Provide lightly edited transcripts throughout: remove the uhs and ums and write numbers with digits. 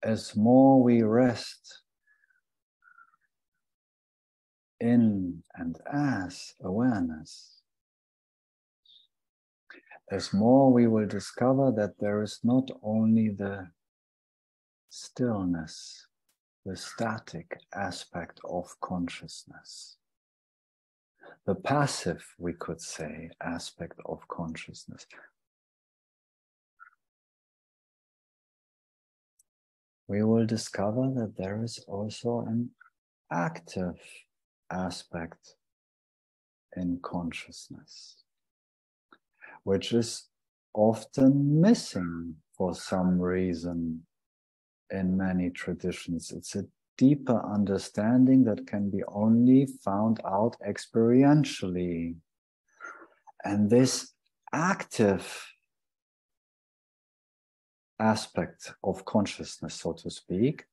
as more we rest in and as awareness, as more we will discover that there is not only the stillness, the static aspect of consciousness, the passive, we could say, aspect of consciousness. We will discover that there is also an active aspect in consciousness, which is often missing for some reason in many traditions. It's a deeper understanding that can be only found out experientially. And this active aspect of consciousness, so to speak,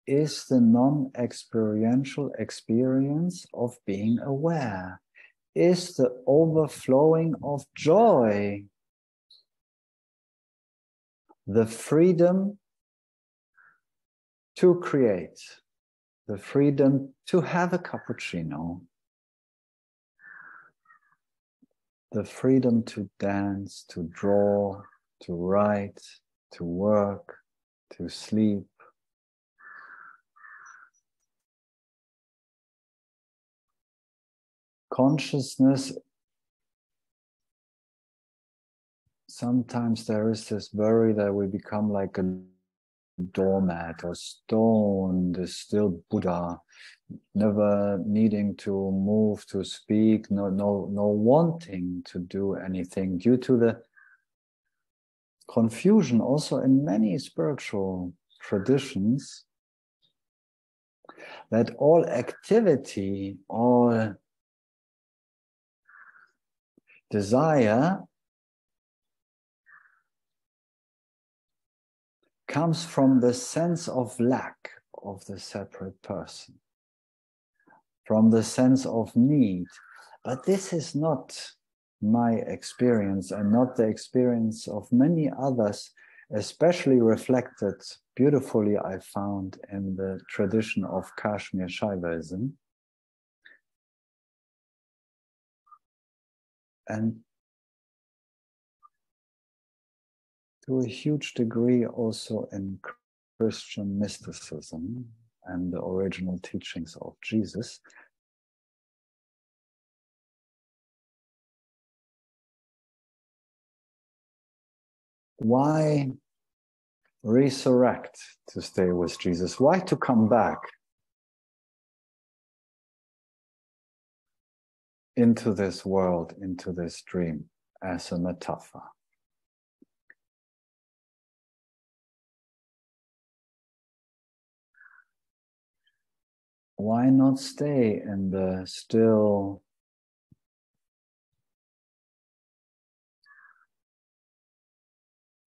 is the non-experiential experience of being aware, is the overflowing of joy, the freedom to create, the freedom to have a cappuccino, the freedom to dance, to draw, to write, to work, to sleep. Consciousness, sometimes there is this worry that we become like a doormat or stone, the still Buddha, never needing to move, to speak, no wanting to do anything, due to the confusion also in many spiritual traditions that all activity, all desire comes from the sense of lack of the separate person, from the sense of need. But this is not my experience and not the experience of many others, especially reflected beautifully, I found, in the tradition of Kashmir Shaivism. And to a huge degree also in Christian mysticism and the original teachings of Jesus. Why resurrect to stay with Jesus? Why to come back into this world, into this dream as a metaphor? Why not stay in the still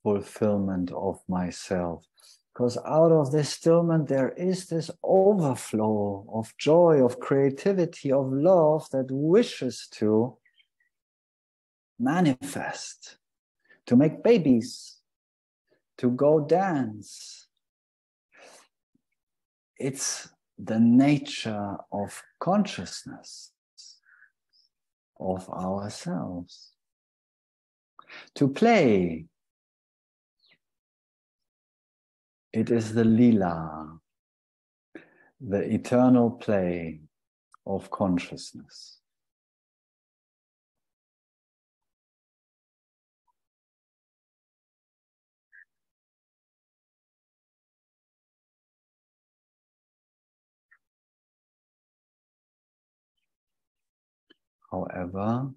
fulfillment of myself? Because out of this stillment there is this overflow of joy, of creativity, of love that wishes to manifest, to make babies, to go dance. It's the nature of consciousness, of ourselves. To play, it is the lila, the eternal play of consciousness. However,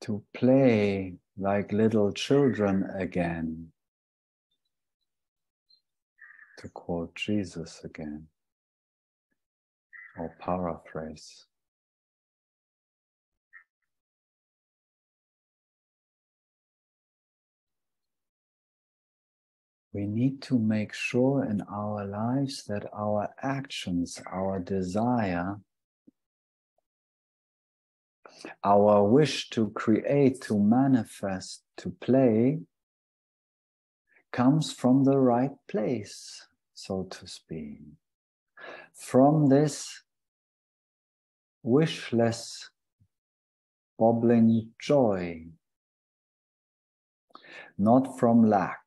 to play like little children again, to quote Jesus again, or paraphrase, We need to make sure in our lives that our actions, our desire, our wish to create, to manifest, to play, comes from the right place, so to speak. From this wishless, bubbling joy, not from lack,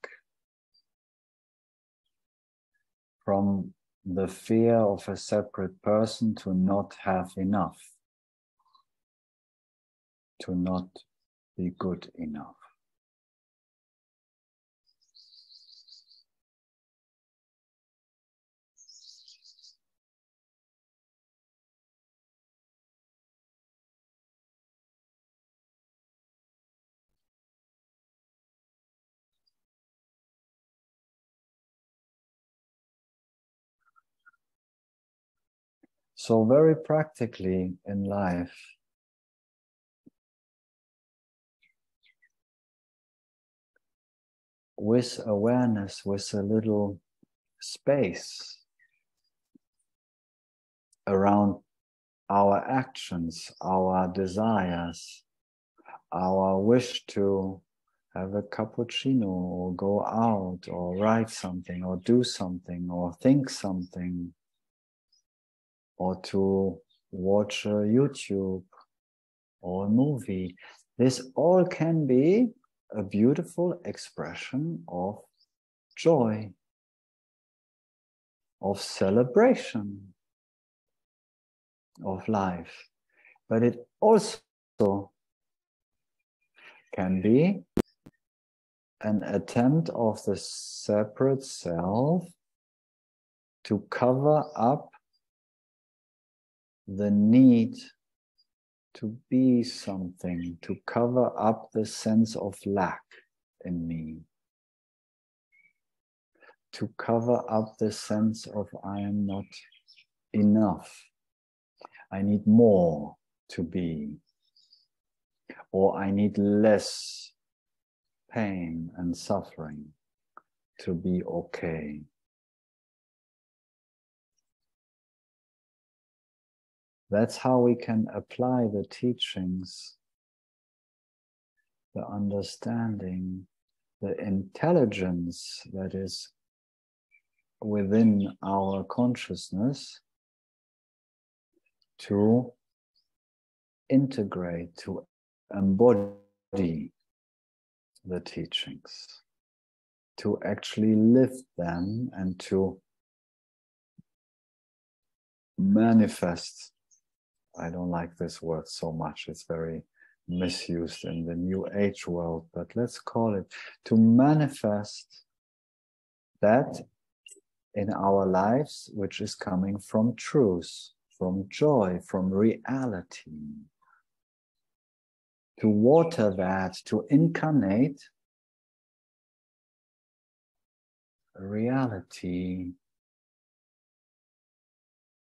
from the fear of a separate person to not have enough, to not be good enough. So very practically in life, with awareness, with a little space around our actions, our desires, our wish to have a cappuccino or go out or write something or do something or think something or to watch a YouTube or a movie. This all can be a beautiful expression of joy, of celebration of life. But it also can be an attempt of the separate self to cover up the need to be something, to cover up the sense of lack in me, to cover up the sense of I am not enough, I need more to be, or I need less pain and suffering to be okay. That's how we can apply the teachings, the understanding, the intelligence that is within our consciousness to integrate, to embody the teachings, to actually live them and to manifest. I don't like this word so much, it's very misused in the New Age world, but let's call it to manifest that in our lives which is coming from truth, from joy, from reality. To water that, to incarnate reality,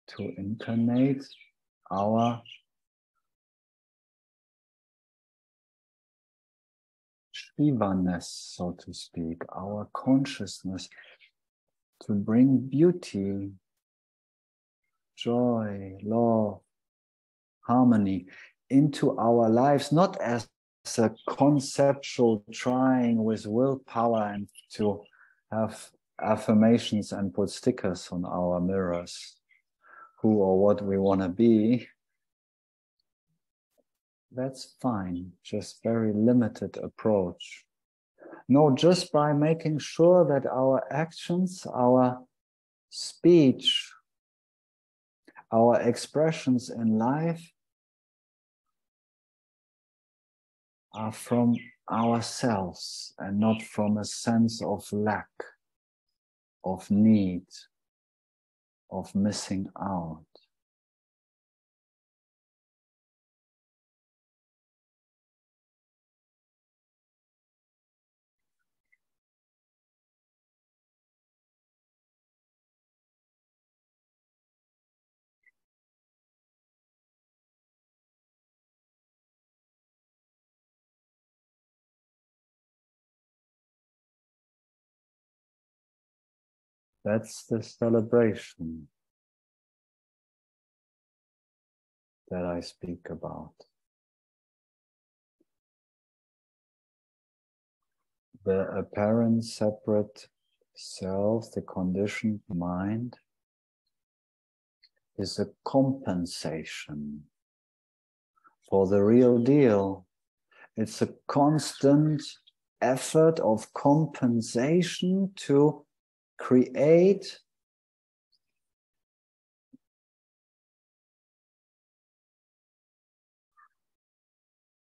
to incarnate our Shivaness, so to speak, our consciousness, to bring beauty, joy, love, harmony into our lives, not as a conceptual trying with willpower and to have affirmations and put stickers on our mirrors, who or what we want to be. That's fine, just very limited approach. No, just by making sure that our actions, our speech, our expressions in life are from ourselves and not from a sense of lack, of need, of missing out. That's the celebration that I speak about. The apparent separate self, the conditioned mind, is a compensation for the real deal. It's a constant effort of compensation to create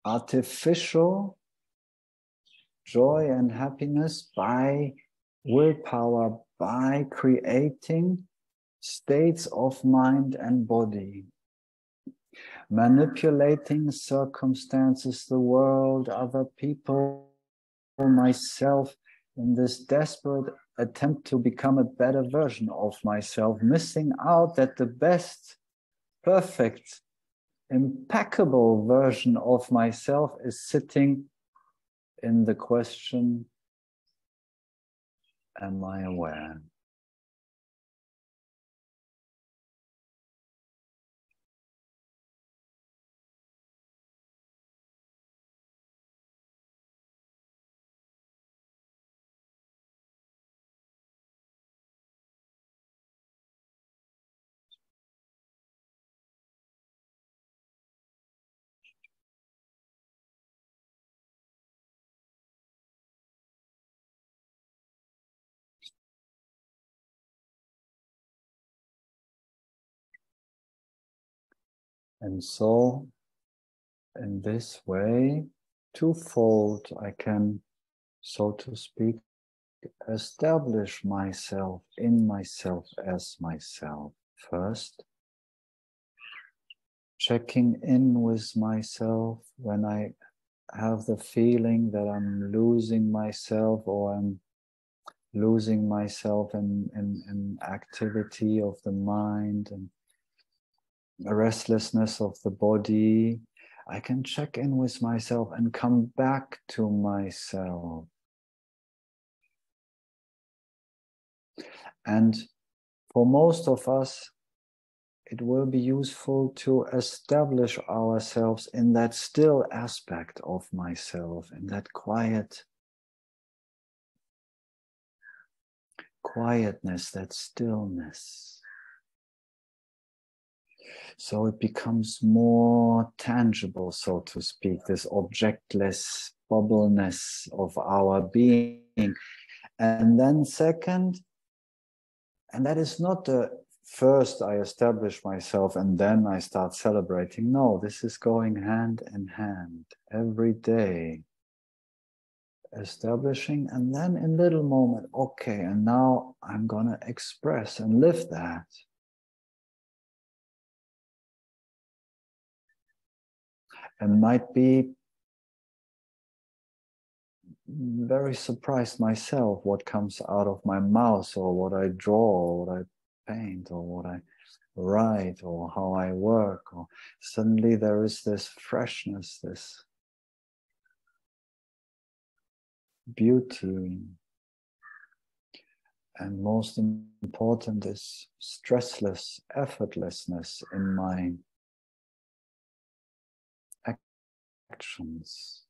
artificial joy and happiness by willpower, by creating states of mind and body, manipulating circumstances, the world, other people, myself, in this desperate attempt to become a better version of myself, missing out that the best, perfect, impeccable version of myself is sitting in the question, am I aware? And so, in this way, twofold, I can, so to speak, establish myself in myself as myself. First, checking in with myself when I have the feeling that I'm losing myself, or I'm losing myself in activity of the mind and a restlessness of the body. I can check in with myself and come back to myself. And for most of us, it will be useful to establish ourselves in that still aspect of myself, in that quietness, that stillness. So it becomes more tangible, so to speak, this objectless bubbleness of our being. And then second, and that is not the first I establish myself and then I start celebrating. No, this is going hand in hand every day. Establishing, and then in little moment, okay, and now I'm gonna express and live that. And might be very surprised myself what comes out of my mouth, or what I draw, or what I paint, or what I write, or how I work, or suddenly there is this freshness, this beauty. And most important is stressless, effortlessness in my actions.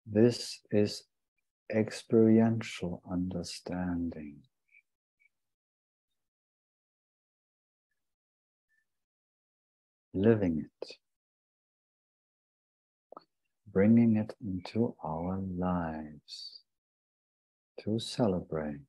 This is experiential understanding. Living it. Bringing it into our lives to celebrate.